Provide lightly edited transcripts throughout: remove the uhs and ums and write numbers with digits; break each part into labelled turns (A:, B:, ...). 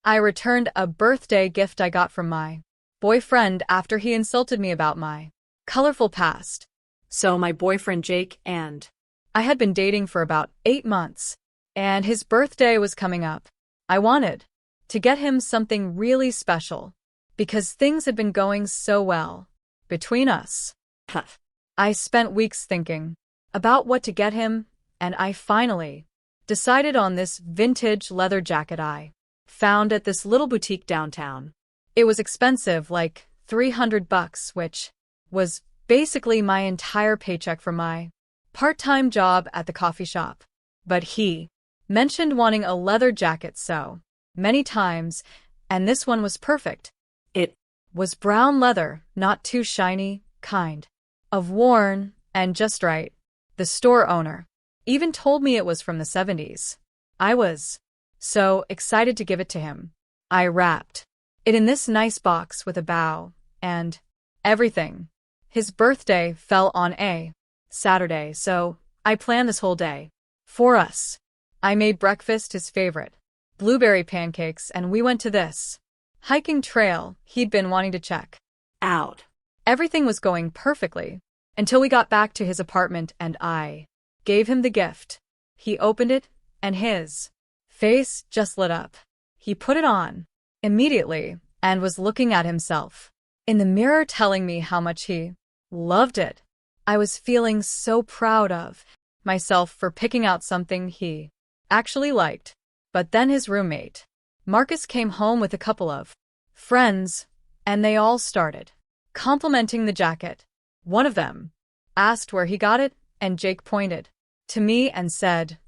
A: I returned a birthday gift I got from my boyfriend after he insulted me about my colorful past.
B: So my boyfriend Jake and
A: I had been dating for about 8 months, and his birthday was coming up. I wanted to get him something really special, because things had been going so well between us.
B: Huff.
A: I spent weeks thinking about what to get him, and I finally decided on this vintage leather jacket I found at this little boutique downtown. It was expensive, like $300, which was basically my entire paycheck from my part-time job at the coffee shop. But he mentioned wanting a leather jacket so many times, and this one was perfect.
B: It
A: was brown leather, not too shiny, kind of worn, and just right. The store owner even told me it was from the 70s. I was so excited to give it to him. I wrapped it in this nice box with a bow and everything. His birthday fell on a Saturday, so I planned this whole day for us. I made breakfast his favorite, blueberry pancakes, and we went to this hiking trail he'd been wanting to check
B: out.
A: Everything was going perfectly until we got back to his apartment and I gave him the gift. He opened it, and his face just lit up. He put it on immediately and was looking at himself in the mirror, telling me how much he loved it. I was feeling so proud of myself for picking out something he actually liked. But then his roommate, Marcus, came home with a couple of friends, and they all started complimenting the jacket. One of them asked where he got it, and Jake pointed to me and said,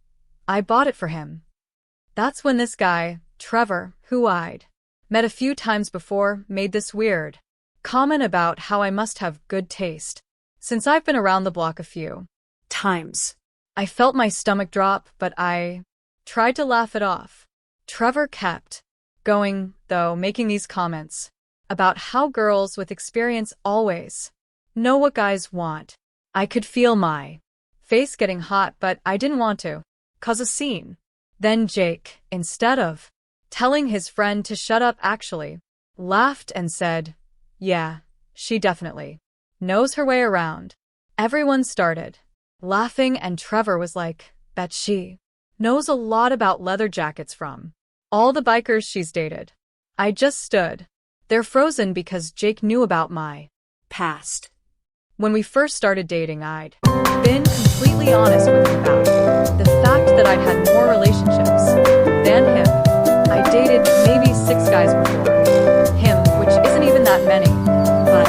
A: "I bought it for him." That's when this guy, Trevor, who I'd met a few times before, made this weird comment about how I must have good taste, since I've been around the block a few
B: times.
A: I felt my stomach drop, but I tried to laugh it off. Trevor kept going, though, making these comments about how girls with experience always know what guys want. I could feel my face getting hot, but I didn't want to cause a scene. Then Jake, instead of telling his friend to shut up, actually laughed and said, "Yeah, she definitely knows her way around." Everyone started laughing, and Trevor was like, "Bet she knows a lot about leather jackets from all the bikers she's dated." I just stood there frozen because Jake knew about my
B: past.
A: When we first started dating, I'd been completely honest with him about the fact that I'd had more relationships than him. I dated maybe 6 guys before him, which isn't even that many. But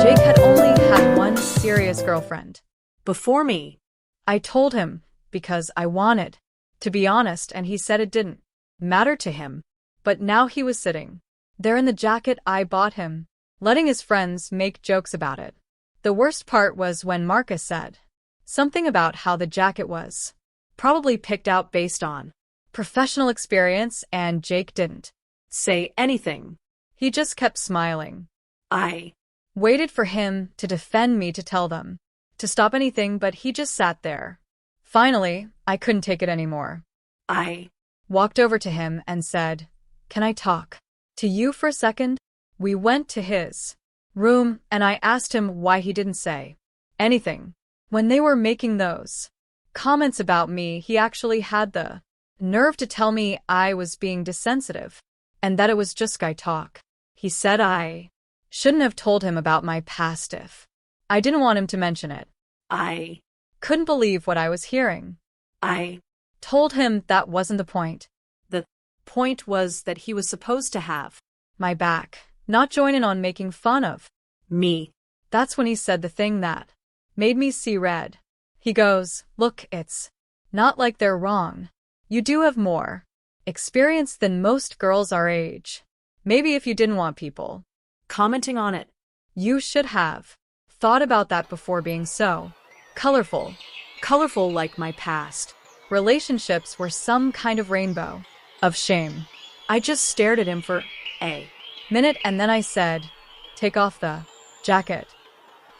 A: Jake had only had one serious girlfriend
B: Before me.
A: I told him because I wanted to be honest, and he said it didn't matter to him. But now he was sitting there in the jacket I bought him, letting his friends make jokes about it. The worst part was when Marcus said something about how the jacket was probably picked out based on professional experience, and Jake didn't
B: say anything.
A: He just kept smiling.
B: I
A: waited for him to defend me, to tell them to stop anything, but he just sat there. Finally, I couldn't take it anymore.
B: I
A: walked over to him and said, "Can I talk to you for a second?" We went to his room, and I asked him why he didn't say anything when they were making those comments about me. He actually had the nerve to tell me I was being desensitive and that it was just guy talk. He said I shouldn't have told him about my past if I didn't want him to mention it.
B: I
A: couldn't believe what I was hearing.
B: I
A: told him that wasn't the point.
B: The point was that he was supposed to have
A: my back, not join in on making fun of
B: me.
A: That's when he said the thing that made me see red. He goes, "Look, it's not like they're wrong. You do have more experience than most girls our age. Maybe if you didn't want people
B: commenting on it,
A: you should have thought about that before being so colorful."
B: Colorful like my past
A: relationships were some kind of rainbow of shame. I just stared at him for a minute, and then I said, "Take off the jacket."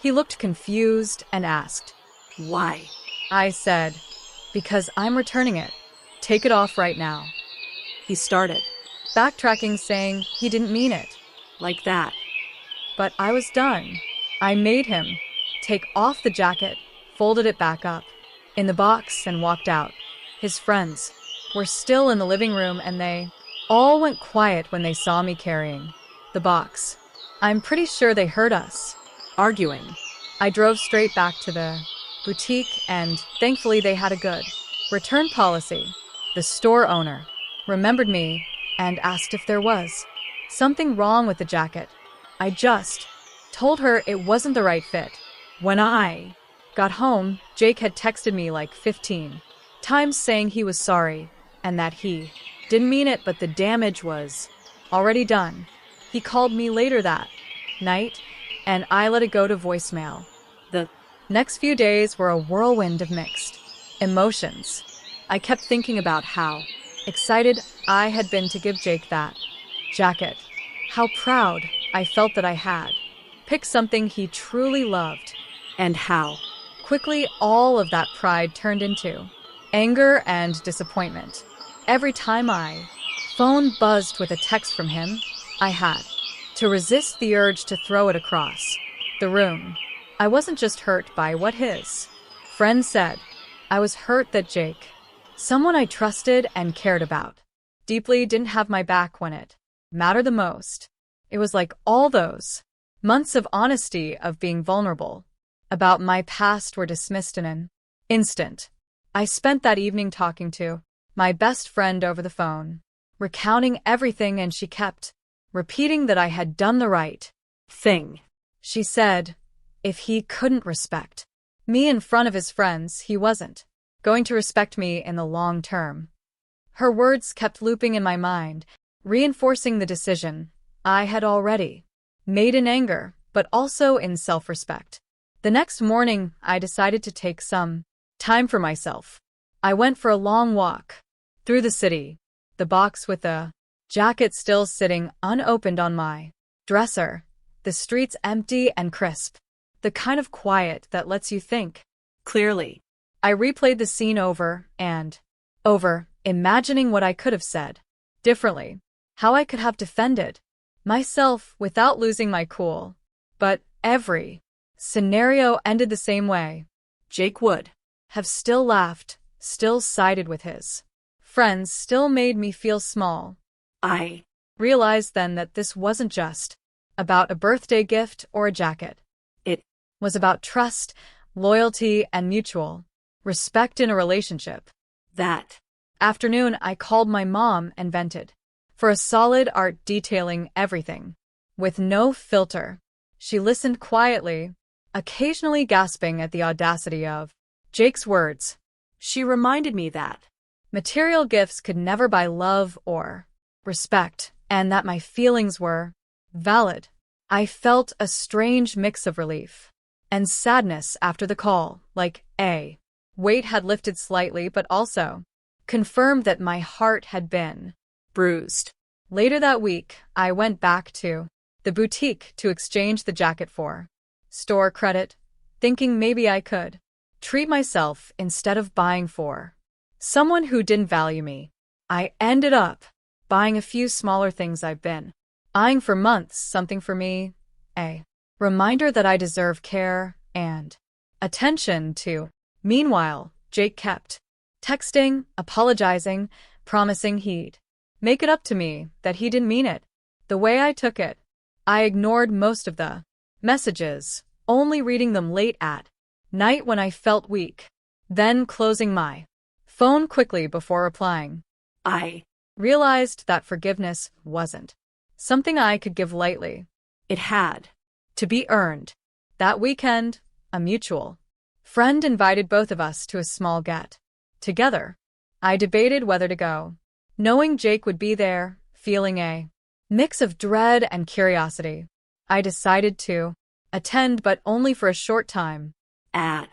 A: He looked confused and asked,
B: "Why?"
A: I said, "Because I'm returning it. Take it off right now."
B: He started
A: backtracking saying he didn't mean it.
B: Like that.
A: But I was done. I made him take off the jacket, folded it back up in the box, and walked out. His friends were still in the living room, and they all went quiet when they saw me carrying the box. I'm pretty sure they heard us
B: Arguing.
A: I drove straight back to the boutique, and thankfully they had a good return policy. The store owner remembered me and asked if there was something wrong with the jacket. I just told her it wasn't the right fit. When I got home, Jake had texted me like 15 times saying he was sorry and that he didn't mean it, but the damage was already done. He called me later that night, and I let it go to voicemail.
B: The
A: Next few days were a whirlwind of mixed emotions. I kept thinking about how excited I had been to give Jake that jacket, how proud I felt that I had picked something he truly loved,
B: and how
A: quickly all of that pride turned into anger and disappointment. Every time my phone buzzed with a text from him, I had to resist the urge to throw it across the room. I wasn't just hurt by what his friend said. I was hurt that Jake, someone I trusted and cared about deeply, didn't have my back when it mattered the most. It was like all those months of honesty, of being vulnerable about my past, were dismissed in an instant. I spent that evening talking to my best friend over the phone, recounting everything, and she kept repeating that I had done the right
B: thing.
A: She said if he couldn't respect me in front of his friends, he wasn't going to respect me in the long term. Her words kept looping in my mind, reinforcing the decision I had already made in anger, but also in self-respect. The next morning, I decided to take some time for myself. I went for a long walk through the city, the box with the jacket still sitting unopened on my dresser, the streets empty and crisp, the kind of quiet that lets you think
B: Clearly.
A: I replayed the scene over and over, imagining what I could have said differently, how I could have defended myself without losing my cool. But every scenario ended the same way. Jake would have still laughed, still sided with his friends, still made me feel small.
B: I
A: realized then that this wasn't just about a birthday gift or a jacket.
B: It
A: was about trust, loyalty, and mutual respect in a relationship.
B: That
A: afternoon, I called my mom and vented for a solid art, detailing everything with no filter. She listened quietly, occasionally gasping at the audacity of Jake's words.
B: She reminded me that
A: material gifts could never buy love or respect, and that my feelings were valid. I felt a strange mix of relief and sadness after the call, like a weight had lifted slightly, but also confirmed that my heart had been bruised. Later that week, I went back to the boutique to exchange the jacket for store credit, thinking maybe I could treat myself instead of buying for someone who didn't value me. I ended up buying a few smaller things I've been eyeing for months, something for me, a reminder that I deserve care and attention too. Meanwhile, Jake kept texting, apologizing, promising he'd make it up to me, that he didn't mean it the way I took it. I ignored most of the messages, only reading them late at night when I felt weak, then closing my phone quickly before replying.
B: I
A: realized that forgiveness wasn't something I could give lightly.
B: It had
A: to be earned. That weekend, a mutual friend invited both of us to a small get-together. I debated whether to go, knowing Jake would be there, feeling a mix of dread and curiosity. I decided to attend, but only for a short time.
B: At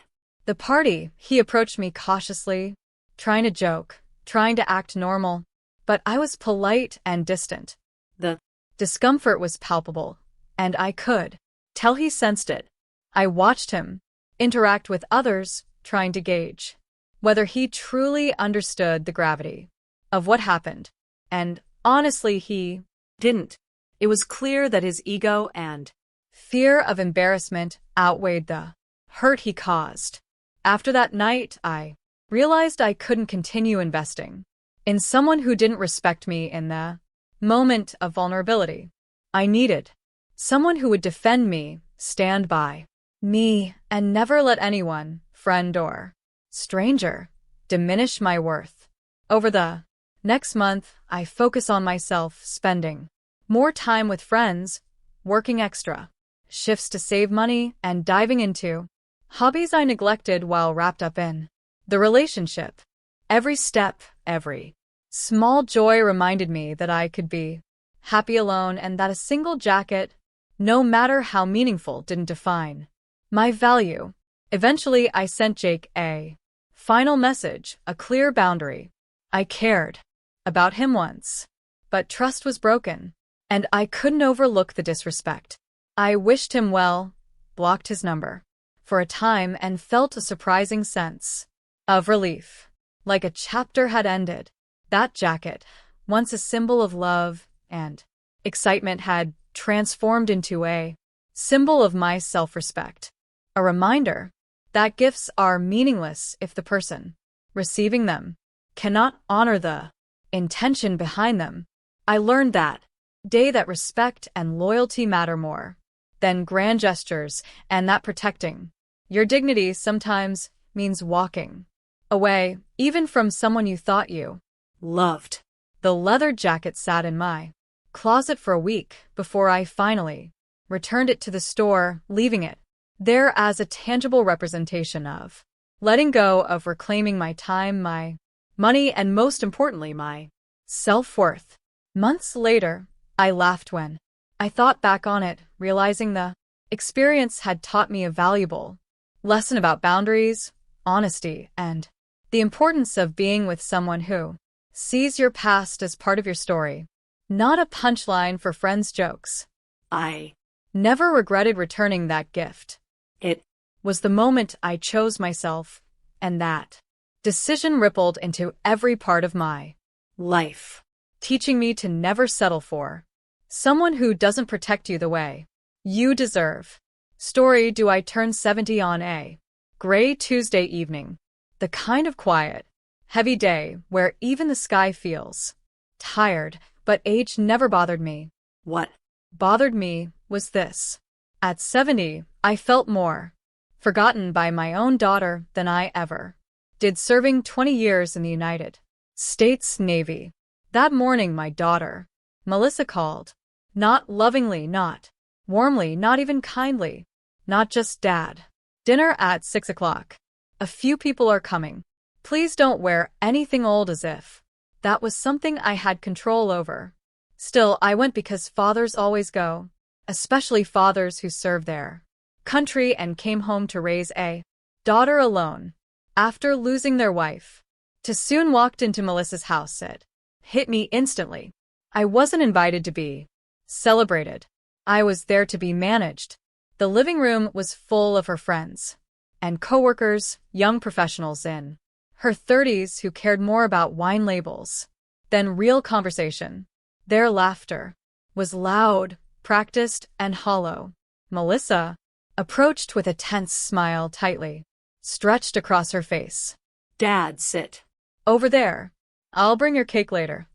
A: the party, he approached me cautiously, trying to joke, trying to act normal, but I was polite and distant.
B: The
A: discomfort was palpable, and I could tell he sensed it. I watched him interact with others, trying to gauge whether he truly understood the gravity of what happened, and Honestly, he
B: didn't. It was clear that his ego and
A: fear of embarrassment outweighed the hurt he caused. After that night, I realized I couldn't continue investing in someone who didn't respect me in the moment of vulnerability. I needed someone who would defend me, stand by me, and never let anyone, friend or stranger, diminish my worth. Over the next month, I focus on myself, spending more time with friends, working extra shifts to save money, and diving into hobbies I neglected while wrapped up in the relationship. Every step, every small joy reminded me that I could be happy alone and that a single jacket, no matter how meaningful, didn't define my value. Eventually, I sent Jake a final message, a clear boundary. I cared about him once, but trust was broken, and I couldn't overlook the disrespect. I wished him well, blocked his number for a time, and felt a surprising sense of relief, like a chapter had ended. That jacket, once a symbol of love and excitement, had transformed into a symbol of my self-respect. A reminder that gifts are meaningless if the person receiving them cannot honor the intention behind them. I learned that day that respect and loyalty matter more than grand gestures, and that protecting your dignity sometimes means walking away, even from someone you thought you
B: loved.
A: The leather jacket sat in my closet for a week before I finally returned it to the store, leaving it there as a tangible representation of letting go, of reclaiming my time, my money, and most importantly, my self-worth. Months later, I laughed when I thought back on it, realizing the experience had taught me a valuable lesson about boundaries, honesty, and the importance of being with someone who sees your past as part of your story, not a punchline for friends' jokes.
B: I
A: never regretted returning that gift.
B: It
A: was the moment I chose myself, and that decision rippled into every part of my
B: life,
A: teaching me to never settle for someone who doesn't protect you the way you deserve. Story: Do I turn 70 on a gray Tuesday evening? The kind of quiet, heavy day where even the sky feels tired, but age never bothered me.
B: What
A: bothered me was this. At 70, I felt more forgotten by my own daughter than I ever did serving 20 years in the United States Navy. That morning, my daughter, Melissa, called. Not lovingly, not warmly, not even kindly. Not just, "Dad, dinner at 6 o'clock. A few people are coming. Please don't wear anything old," as if that was something I had control over. Still, I went because fathers always go, especially fathers who serve their country and came home to raise a daughter alone after losing their wife. To soon walked into Melissa's house. It hit me instantly. I wasn't invited to be celebrated. I was there to be managed. The living room was full of her friends and coworkers, young professionals in her 30s who cared more about wine labels than real conversation. Their laughter was loud, practiced, and hollow. Melissa approached with a tense smile tightly stretched across her face.
B: "Dad, sit
A: over there. I'll bring your cake later."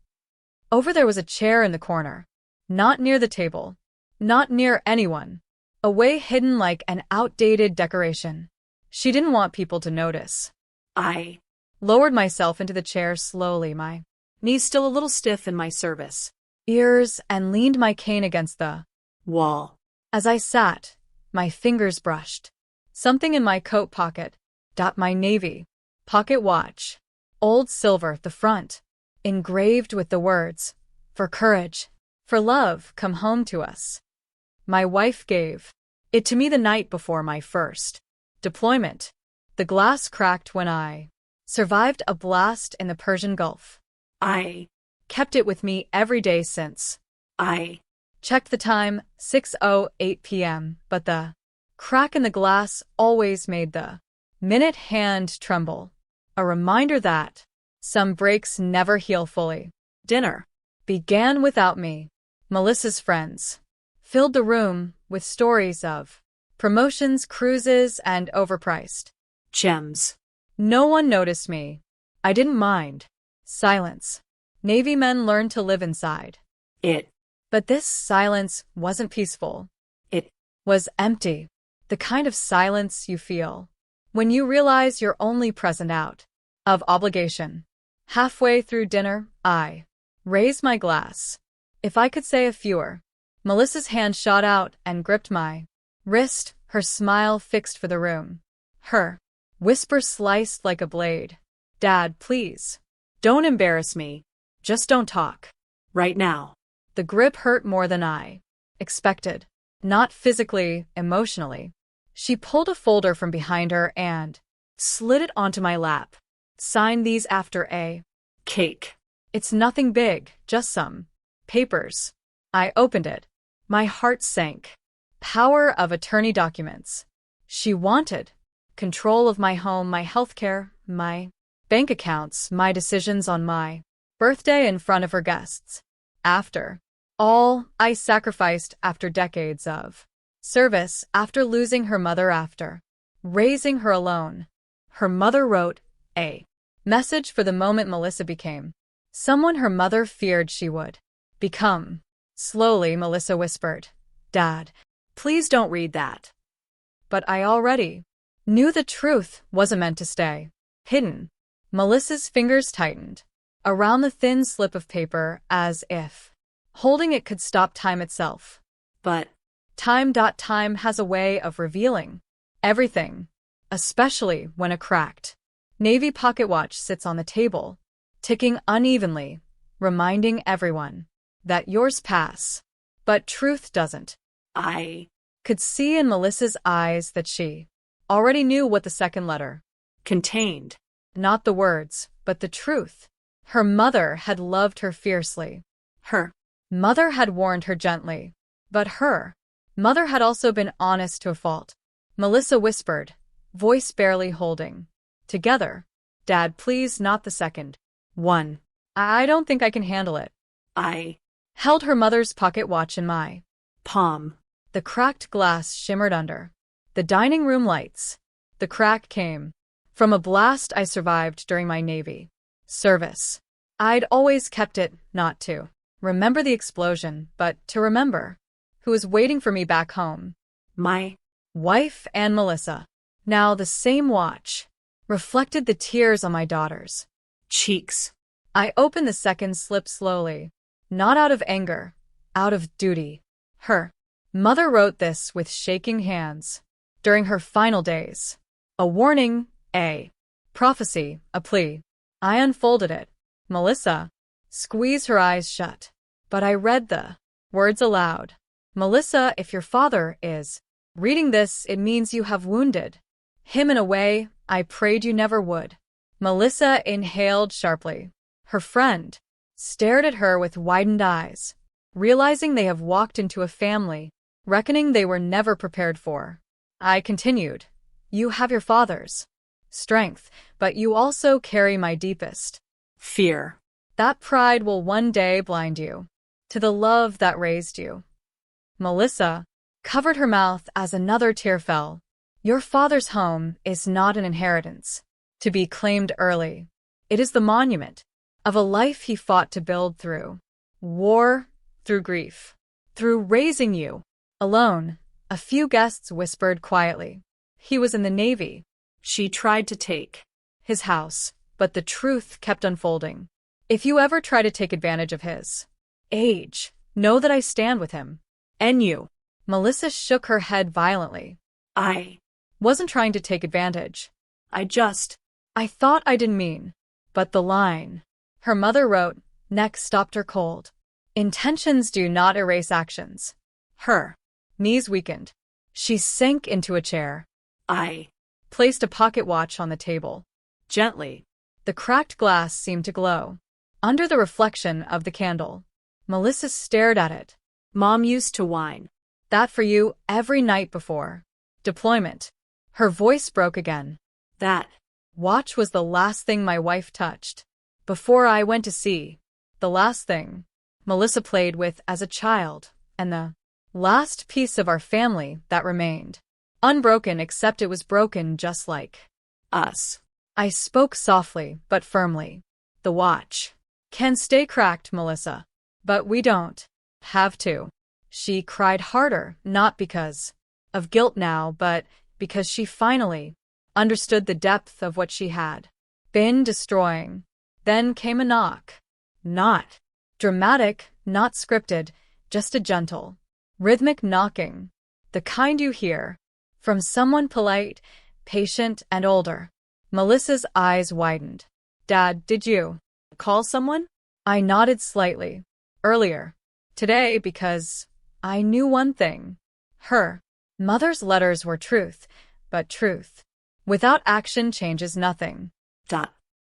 A: Over there was a chair in the corner. Not near the table. Not near anyone. Away, hidden like an outdated decoration. She didn't want people to notice.
B: I
A: lowered myself into the chair slowly, my
B: knees still a little stiff in my service
A: ears, and leaned my cane against the
B: wall.
A: As I sat, my fingers brushed something in my coat pocket. My navy pocket watch. Old silver, the front engraved with the words, "For courage, for love, come home to us." My wife gave it to me the night before my first deployment. The glass cracked when I survived a blast in the Persian Gulf. I kept it with me every day since. I checked the time, 6:08 p.m., but the crack in the glass always made the minute hand tremble. A reminder that some breaks never heal fully.
B: Dinner
A: began without me. Melissa's friends filled the room with stories of promotions, cruises, and overpriced
B: gems.
A: No one noticed me. I didn't mind. Silence. Navy men learned to live inside.
B: It
A: But this silence wasn't peaceful.
B: It
A: Was empty. The kind of silence you feel when you realize you're only present out of obligation. Halfway through dinner, I raised my glass. If I could say a fewer. Melissa's hand shot out and gripped my wrist, her smile fixed for the room. Her whisper sliced like a blade. Dad, please.
B: Don't embarrass me. Just don't talk. Right now.
A: The grip hurt more than I expected. Not physically, emotionally. She pulled a folder from behind her and slid it onto my lap. Sign these after a
B: cake.
A: It's nothing big, just some papers. I opened it. My heart sank. Power of attorney documents. She wanted control of my home, my healthcare, my bank accounts, my decisions on my birthday in front of her guests. After all I sacrificed, after decades of service, after losing her mother, after raising her alone. Her mother wrote a message for the moment Melissa became someone her mother feared she would become. Slowly, Melissa whispered, Dad,
B: please don't read that.
A: But I already knew the truth wasn't meant to stay hidden. Melissa's fingers tightened around the thin slip of paper as if holding it could stop time itself.
B: But
A: time has a way of revealing everything, especially when a cracked navy pocket watch sits on the table, ticking unevenly, reminding everyone that yours pass. But truth doesn't.
B: I
A: could see in Melissa's eyes that she already knew what the second letter
B: contained.
A: Not the words, but the truth. Her mother had loved her fiercely. Her mother had warned her gently. But her mother had also been honest to a fault. Melissa whispered, voice barely holding together. Dad, please, not the second one. I don't think I can handle it.
B: I
A: held her mother's pocket watch in my
B: palm.
A: The cracked glass shimmered under the dining room lights. The crack came from a blast I survived during my Navy service. I'd always kept it not to remember the explosion, but to remember who was waiting for me back home. My wife and Melissa. Now the same watch reflected the tears on my daughter's
B: cheeks.
A: I opened the second slip slowly, not out of anger, out of duty. Her mother wrote this with shaking hands during her final days. A warning, a prophecy, a plea. I unfolded it. Melissa squeezed her eyes shut. But I read the words aloud. Melissa, if your father is reading this, it means you have wounded him in a way I prayed you never would. Melissa inhaled sharply. Her friend stared at her with widened eyes, realizing they have walked into a family reckoning they were never prepared for. I continued. You have your father's strength, but you also carry my deepest
B: fear.
A: That pride will one day blind you to the love that raised you. Melissa covered her mouth as another tear fell. Your father's home is not an inheritance to be claimed early. It is the monument of a life he fought to build through war, through grief, through raising you alone. A few guests whispered quietly. He was in the Navy.
B: She tried to take
A: his house, but the truth kept unfolding. If you ever try to take advantage of his age, know that I stand with him.
B: And you.
A: Melissa shook her head violently.
B: I
A: wasn't trying to take advantage. I thought I didn't mean. But the line her mother wrote next stopped her cold. Intentions do not erase actions. Her knees weakened. She sank into a chair.
B: I
A: placed a pocket watch on the table.
B: Gently.
A: The cracked glass seemed to glow under the reflection of the candle. Melissa stared at it.
B: Mom used to whine.
A: That for you every night before deployment. Her voice broke again. That watch was the last thing my wife touched before I went to sea. The last thing. Melissa played with as a child, and the last piece of our family that remained. Unbroken, except it was broken just like
B: Us.
A: I spoke softly but firmly. The watch can stay cracked, Melissa. But we don't have to. She cried harder, not because of guilt now, but because she finally understood the depth of what she had been destroying. Then came a knock. Not dramatic, not scripted, just a gentle, rhythmic knocking. The kind you hear from someone polite, patient, and older. Melissa's eyes widened. Dad, did you call someone? I nodded slightly. Earlier. Today, because I knew one thing. Her mother's letters were truth, but truth without action changes nothing.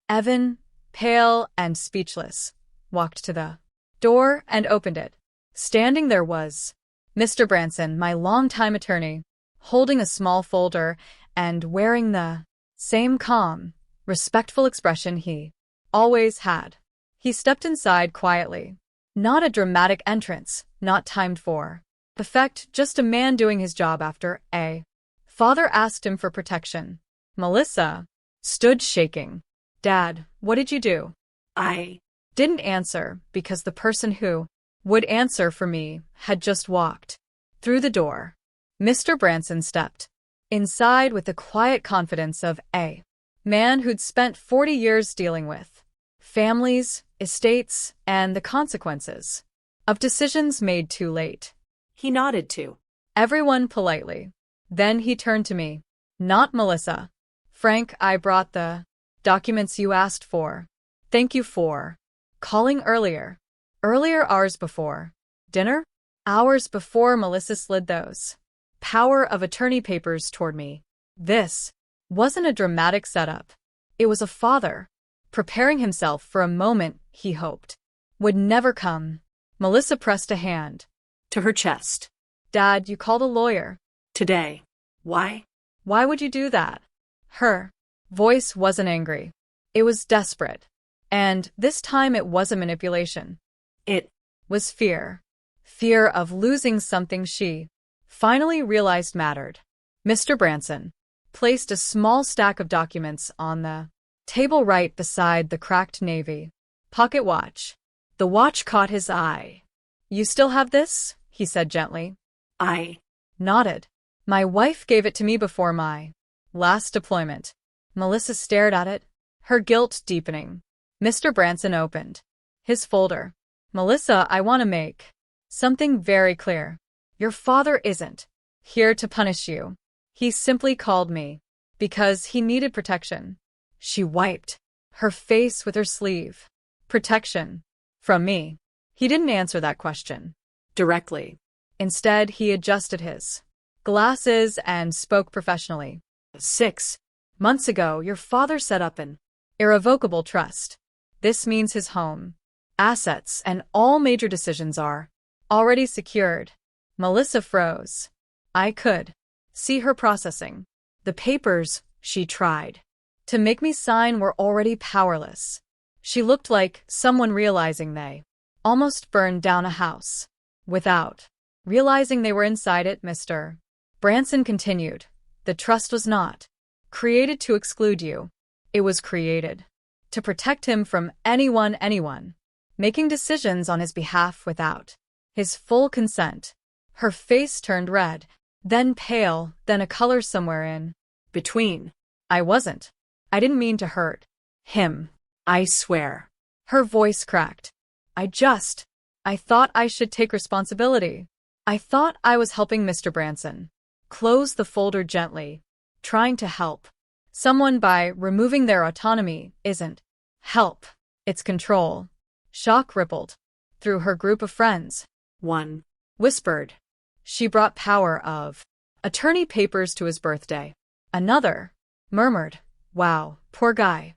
A: Evan, pale and speechless, walked to the door and opened it. Standing there was Mr. Branson, my longtime attorney, holding a small folder and wearing the same calm, respectful expression he always had. He stepped inside quietly. Not a dramatic entrance, not timed for effect, just a man doing his job after a father asked him for protection. Melissa stood shaking. Dad, what did you do?
B: I
A: Didn't answer because the person who would answer for me had just walked through the door. Mr. Branson stepped inside with the quiet confidence of a man who'd spent 40 years dealing with families, estates, and the consequences of decisions made too late.
B: He nodded to
A: Everyone politely. Then he turned to me. Not Melissa. Frank, I brought the documents you asked for. Thank you for calling earlier. Earlier, hours before dinner? Hours before Melissa slid those power of attorney papers toward me. This wasn't a dramatic setup. It was a father preparing himself for a moment he hoped would never come. Melissa pressed a hand
B: to her chest.
A: Dad, you called a lawyer.
B: Today. Why?
A: Why would you do that? Her voice wasn't angry. It was desperate. And this time it wasn't manipulation.
B: It
A: was fear. Fear of losing something she finally realized mattered. Mr. Branson placed a small stack of documents on the table right beside the cracked navy pocket watch. The watch caught his eye. You still have this? He said gently.
B: I
A: nodded. My wife gave it to me before my last deployment. Melissa stared at it, her guilt deepening. Mr. Branson opened his folder. Melissa, I want to make something very clear. Your father isn't here to punish you. He simply called me because he needed protection. She wiped her face with her sleeve. Protection from me. He didn't answer that question
B: directly.
A: Instead, he adjusted his glasses and spoke professionally. 6 months ago, your father set up an irrevocable trust. This means his home, assets, and all major decisions are already secured. Melissa froze. I could see her processing. The papers she tried to make me sign were already powerless. She looked like someone realizing they almost burned down a house without realizing they were inside it. Mr. Branson continued. The trust was not created to exclude you. It was created to protect him from anyone making decisions on his behalf without his full consent. Her face turned red, then pale, then a color somewhere in between. I didn't mean to hurt him. I swear. Her voice cracked. I thought I should take responsibility. I thought I was helping Mr. Branson close the folder gently. Trying to help someone by removing their autonomy isn't help, it's control. Shock rippled through her group of friends. One whispered she brought power of attorney papers to his birthday. Another murmured, wow, poor guy.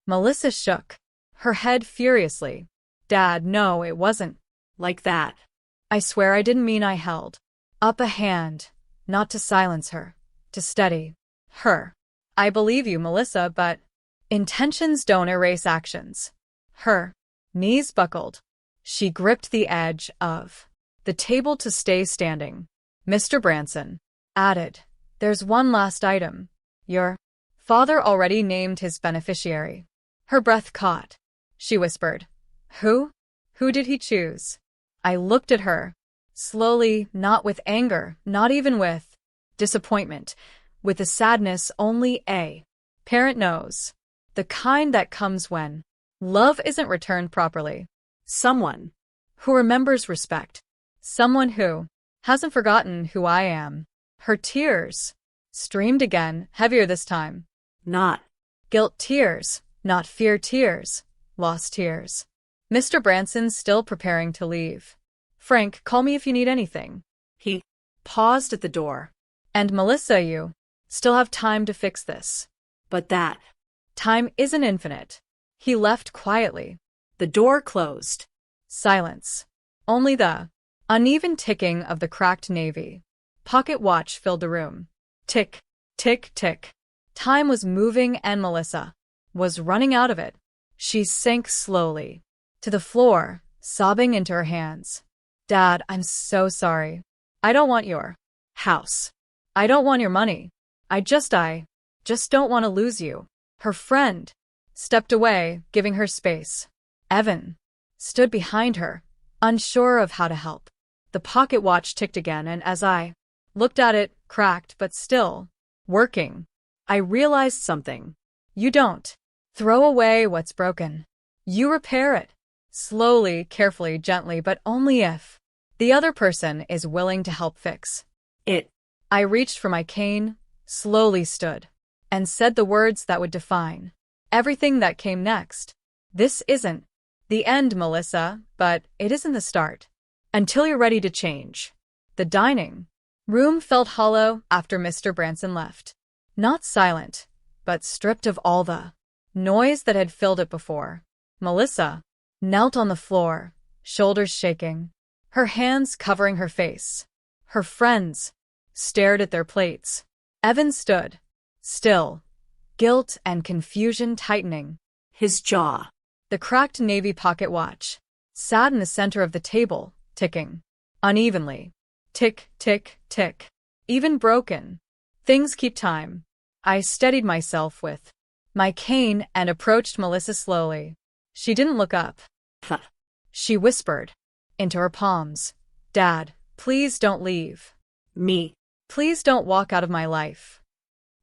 A: Melissa shook her head furiously. Dad, no, it wasn't like that. I swear I didn't mean. I held up a hand, not to silence her, to steady her. I believe you, Melissa, but intentions don't erase actions. Her knees buckled. She gripped the edge of the table to stay standing. Mr. Branson added, "There's one last item. Your father already named his beneficiary." Her breath caught. She whispered, "Who? Who did he choose?" I looked at her, slowly, not with anger, not even with disappointment, with a sadness only a parent knows. The kind that comes when love isn't returned properly.
B: Someone
A: Who remembers respect. Someone who hasn't forgotten who I am. Her tears streamed again, heavier this time.
B: not
A: Guilt tears, not fear tears, lost tears. Mr. Branson's still preparing to leave. "Frank, call me if you need anything."
B: he paused at the door.
A: "And Melissa, you still have time to fix this."
B: But that
A: Time isn't infinite. He left quietly.
B: the door closed.
A: Silence. Only the uneven ticking of the cracked navy pocket watch filled the room. Tick, tick, tick. Time was moving and Melissa was running out of it. She sank slowly to the floor, sobbing into her hands. "Dad, I'm so sorry. I don't want your house. I don't want your money. I just don't want to lose you." Her friend stepped away, giving her space. Evan stood behind her, unsure of how to help. The pocket watch ticked again, and as I looked at it, cracked but still working, I realized something. You don't throw away what's broken. You repair it. Slowly, carefully, gently, but only if the other person is willing to help fix
B: It
A: I reached for my cane, slowly stood, and said the words that would define everything that came next. "This isn't the end, Melissa, but it isn't the start. Until you're ready to change." The dining room felt hollow after Mr. Branson left. Not silent, but stripped of all the noise that had filled it before. Melissa knelt on the floor, shoulders shaking, her hands covering her face. Her friends stared at their plates. Evan stood still, guilt and confusion tightening
B: his jaw.
A: The cracked navy pocket watch sat in the center of the table, ticking unevenly. Tick, tick, tick. Even broken things keep time. I steadied myself with my cane and approached Melissa slowly. She didn't look up.
B: Huh.
A: She whispered into her palms, "Dad, please don't leave.
B: Me.
A: Please don't walk out of my life."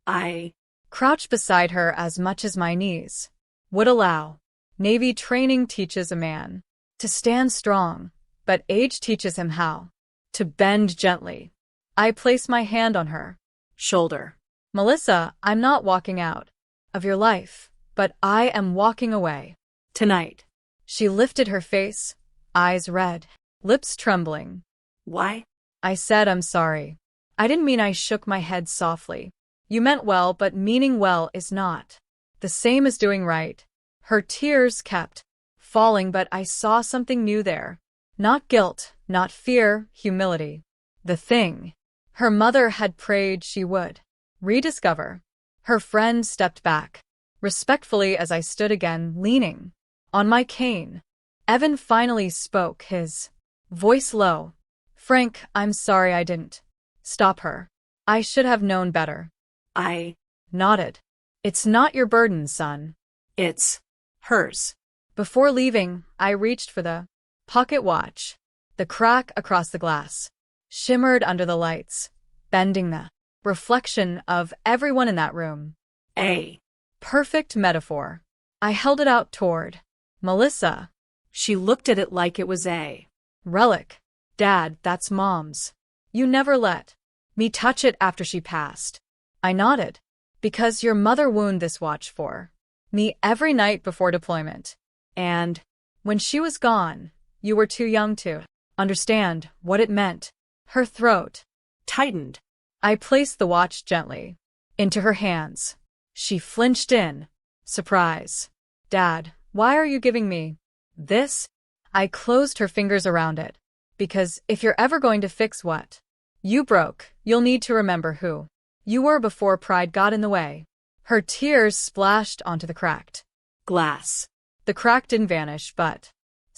B: I
A: Crouched beside her as much as my knees would allow. Navy training teaches a man to stand strong, but age teaches him how to bend gently. I placed my hand on her shoulder. "Melissa, I'm not walking out of your life, but I am walking away
B: tonight.
A: She lifted her face, eyes red, lips trembling.
B: Why?
A: I said, "I'm sorry. I didn't mean." I shook my head softly. "You meant well, but meaning well is not the same as doing right." Her tears kept falling, but I saw something new there. Not guilt, not fear, humility. The thing her mother had prayed she would rediscover. Her friend stepped back, respectfully, as I stood again, leaning on my cane. Evan finally spoke, his voice low. "Frank, I'm sorry I didn't stop her. I should have known better."
B: I
A: nodded. "It's not your burden, son.
B: It's hers."
A: Before leaving, I reached for the pocket watch. The crack across the glass shimmered under the lights, bending the reflection of everyone in that room.
B: A
A: perfect metaphor. I held it out toward Melissa.
B: She looked at it like it was a
A: relic. "Dad, that's Mom's. You never let me touch it after she passed." I nodded. "Because your mother wound this watch for me every night before deployment. And when she was gone, you were too young to understand what it meant." Her throat
B: tightened.
A: I placed the watch gently into her hands. She flinched in surprise. "Dad, why are you giving me this?" I closed her fingers around it. "Because if you're ever going to fix what you broke, you'll need to remember who you were before pride got in the way." Her tears splashed onto the cracked
B: glass.
A: The crack didn't vanish, but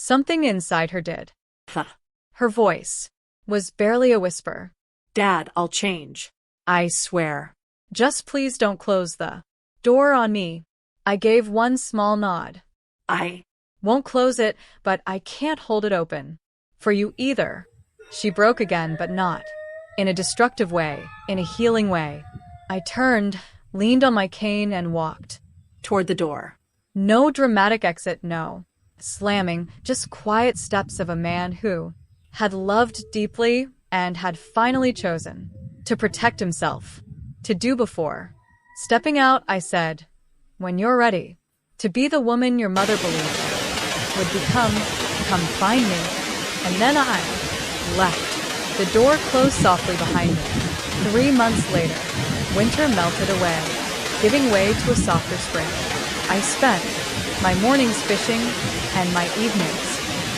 A: Something inside her did.
B: Huh.
A: Her voice was barely a whisper.
B: Dad, I'll change. I swear.
A: Just please don't close the door on me. I gave one small nod.
B: I
A: Won't close it, but I can't hold it open. For you either. She broke again, but not in a destructive way, in a healing way. I turned, leaned on my cane, and walked
B: toward the door.
A: No dramatic exit, no slamming, just quiet steps of a man who had loved deeply and had finally chosen to protect himself, to do before. Stepping out, I said, when you're ready, to be the woman your mother believed would become, come find me. And then I left. The door closed softly behind me. 3 months later, winter melted away, giving way to a softer spring. I spent my mornings fishing and my evenings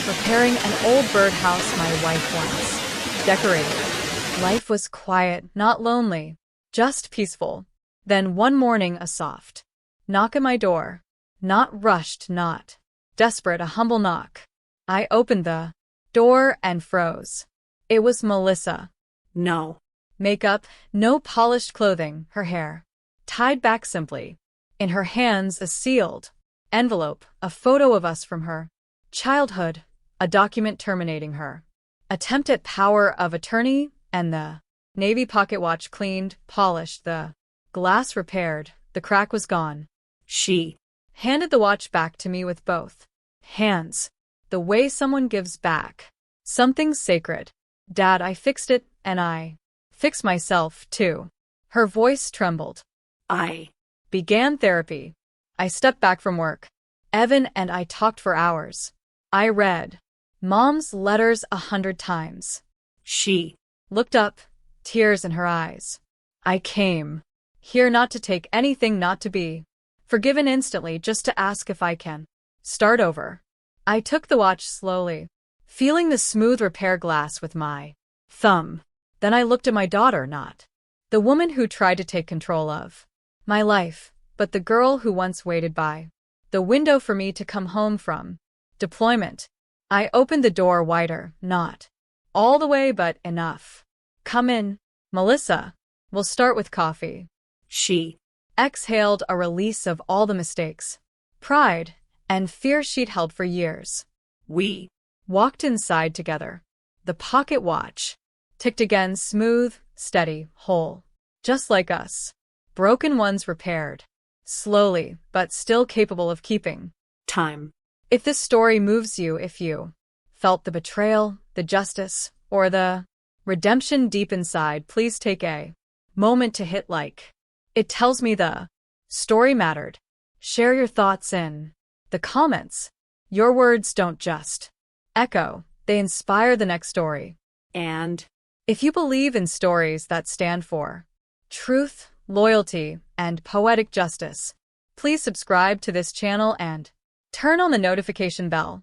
A: repairing an old birdhouse my wife once decorated. Life was quiet, not lonely, just peaceful. Then one morning a soft knock at my door. Not rushed, not desperate, a humble knock. I opened the door and froze. It was Melissa.
B: No
A: makeup, no polished clothing, her hair tied back simply. In her hands a sealed envelope, a photo of us from her childhood, a document terminating her attempt at power of attorney, and the navy pocket watch cleaned, polished, the glass repaired, the crack was gone.
B: She
A: handed the watch back to me with both hands, the way someone gives back something sacred. Dad, I fixed it, and I fixed myself, too. Her voice trembled.
B: I
A: began therapy. I stepped back from work. Evan and I talked for hours. I read Mom's letters 100 times.
B: She
A: looked up, tears in her eyes. I came here not to take anything, not to be forgiven instantly, just to ask if I can start over. I took the watch slowly, feeling the smooth repair glass with my thumb. Then I looked at my daughter, not the woman who tried to take control of my life, but the girl who once waited by the window for me to come home from deployment. I opened the door wider, not all the way, but enough. Come in, Melissa. We'll start with coffee.
B: She
A: exhaled, a release of all the mistakes, pride, and fear she'd held for years.
B: We
A: walked inside together. The pocket watch ticked again, smooth, steady, whole. Just like us. Broken ones repaired. Slowly, but still capable of keeping
B: time.
A: If this story moves you, if you felt the betrayal, the justice, or the redemption deep inside, please take a moment to hit like. It tells me the story mattered. Share your thoughts in the comments. Your words don't just echo, they inspire the next story.
B: And
A: if you believe in stories that stand for truth, loyalty, and poetic justice, please subscribe to this channel and turn on the notification bell.